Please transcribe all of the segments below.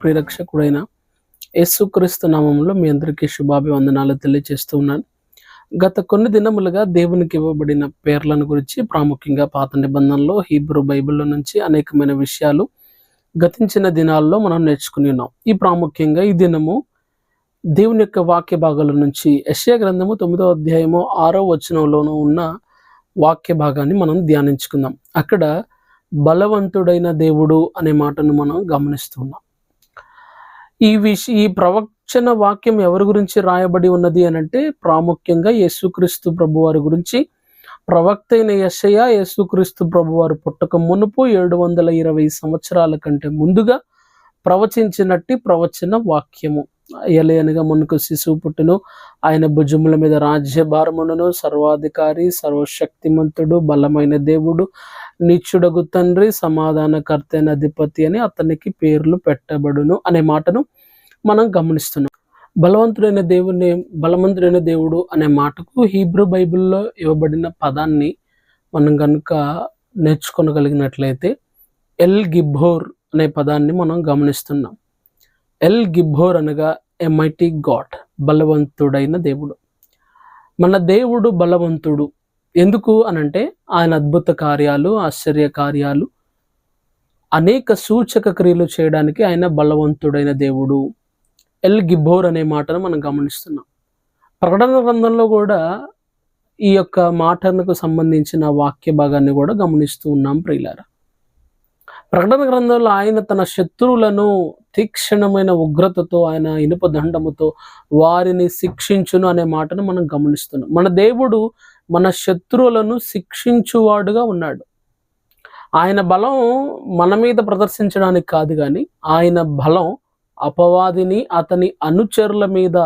ప్రియరక్షకుడైన యేసుక్రీస్తు నామములో మీ అందరికీ శుభాభివందనాలు తెలియజేస్తూ ఉన్నాను. గత కొన్ని దినములుగా దేవునికి ఇవ్వబడిన పేర్లను గురించి, ప్రాముఖ్యంగా పాత నిబంధనలో హీబ్రూ బైబిల్లో నుంచి అనేకమైన విషయాలు గతించిన దినాల్లో మనం నేర్చుకుని ఉన్నాం. ఈ ప్రాముఖ్యంగా ఈ దినము దేవుని యొక్క వాక్య భాగాల నుంచి యెషయా గ్రంథము 9వ అధ్యాయము 6వ వచనంలోనూ ఉన్న వాక్య భాగాన్ని మనం ధ్యానించుకుందాం. అక్కడ బలవంతుడైన దేవుడు అనే మాటను మనం గమనిస్తున్నాం. ఈ ప్రవచన వాక్యం ఎవరి గురించి రాయబడి ఉన్నది అనంటే, ప్రాముఖ్యంగా యేసుక్రీస్తు ప్రభువారి గురించి. ప్రవక్త అయిన యెషయా యేసుక్రీస్తు ప్రభువారు పుట్టక మునుపు 720 సంవత్సరాల కంటే ముందుగా ప్రవచించినట్టి ప్రవచన వాక్యము. ఎలయనగా మునుకు శిశువు పుట్టును, ఆయన భుజముల మీద రాజ్యభారమును, సర్వాధికారి, సర్వశక్తిమంతుడు, బలమైన దేవుడు, నిత్యుడగు తండ్రి, సమాధానకర్త అయిన అధిపతి అని అతనికి పేర్లు పెట్టబడును అనే మాటను మనం గమనిస్తున్నాం. బలవంతుడైన దేవుడు అనే మాటకు హీబ్రూ బైబిల్లో ఇవ్వబడిన పదాన్ని మనం కనుక నేర్చుకోగలిగినట్లయితే ఎల్ గిబ్బోర్ అనే పదాన్ని మనం గమనిస్తున్నాం. ఎల్ గిబ్బోర్ అనగా ఎ మైటీ గాడ్, బలవంతుడైన దేవుడు. మన దేవుడు బలవంతుడు ఎందుకు అనంటే, ఆయన అద్భుత కార్యాలు, ఆశ్చర్య కార్యాలు, అనేక సూచక క్రియలు చేయడానికి ఆయన బలవంతుడైన దేవుడు. ఎల్ గిబ్బోర్ అనే మాటను మనం గమనిస్తున్నాం. ప్రకటన గ్రంథంలో కూడా ఈ యొక్క మాటకు సంబంధించిన వాక్య భాగాన్ని కూడా గమనిస్తూ ఉన్నాం ప్రియులారా. ప్రకటన గ్రంథంలో ఆయన తన శత్రువులను తీక్షణమైన ఉగ్రతతో, ఆయన ఇనుప దండముతో వారిని శిక్షించును అనే మాటను మనం గమనిస్తున్నాం. మన దేవుడు మన శత్రువులను శిక్షించువాడుగా ఉన్నాడు. ఆయన బలం మన మీద ప్రదర్శించడానికి కాదు, కానీ ఆయన బలం అపవాదిని, అతని అనుచరుల మీద,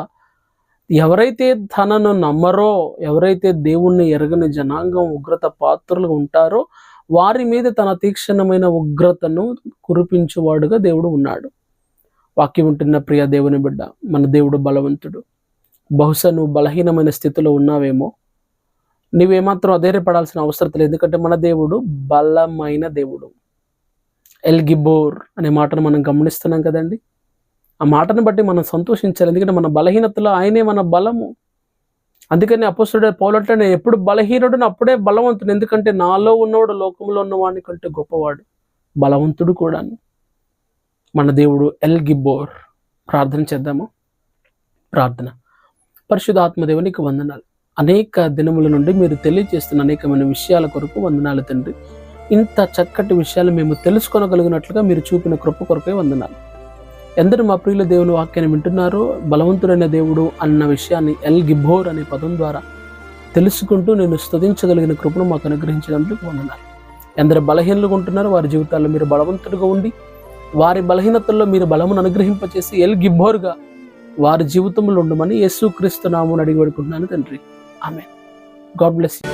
ఎవరైతే తనను నమ్మరో, ఎవరైతే దేవుణ్ణి ఎరగని జనాంగం ఉగ్రత పాత్రలు ఉంటారో వారి మీద తన తీక్షణమైన ఉగ్రతను కురిపించువాడుగా దేవుడు ఉన్నాడు. వాక్యం ఉంటున్న ప్రియ దేవుని బిడ్డ, మన దేవుడు బలవంతుడు. బహుశా నువ్వు బలహీనమైన స్థితిలో ఉన్నావేమో, నువ్వేమాత్రం అధైర్యపడాల్సిన అవసరం లేదు. ఎందుకంటే మన దేవుడు బలమైన దేవుడు. ఎల్ గిబ్బోర్ అనే మాటను మనం గమనిస్తున్నాం కదండి. ఆ మాటను బట్టి మనం సంతోషించాలి. ఎందుకంటే మన బలహీనతలో ఆయనే మన బలము. అందుకని అపోస్తలుడైన పౌలు అంటాడు, నేను ఎప్పుడు బలహీనుడు అప్పుడే బలవంతుడు. ఎందుకంటే నాలో ఉన్నవాడు లోకంలో ఉన్నవాడి కంటే గొప్పవాడు, బలవంతుడు కూడాను. మన దేవుడు ఎల్ గిబ్బోర్. ప్రార్థన చేద్దాము. ప్రార్థన. పరిశుద్ధాత్మదేవునికి వందనాలు. అనేక దినముల నుండి మీరు తెలియజేస్తున్న అనేకమైన విషయాల కొరకు వందనాలు తండ్రి. ఇంత చక్కటి విషయాలు మేము తెలుసుకోగలిగినట్లుగా మీరు చూపిన కృప కొరకే వందనాలు. ఎందరు మా ప్రియుల దేవుని వాక్యాన్ని వింటున్నారో, బలవంతుడైన దేవుడు అన్న విషయాన్ని ఎల్ గిబ్బోర్ అనే పదం ద్వారా తెలుసుకుంటూ నేను స్తుతించగలిగిన కృపను మాకు అనుగ్రహించినందుకు వందనాలు. ఎందరు బలహీనలుగా ఉంటున్నారో వారి జీవితాల్లో మీరు బలవంతుడిగా ఉండి, వారి బలహీనతల్లో మీరు బలమును అనుగ్రహింపచేసి ఎల్ గిబ్బోర్గా వారి జీవితంలో ఉండమని యేసుక్రీస్తు నామమున అడిగి వేడుకుంటున్నాను తండ్రి. ఆమేన్. God bless you.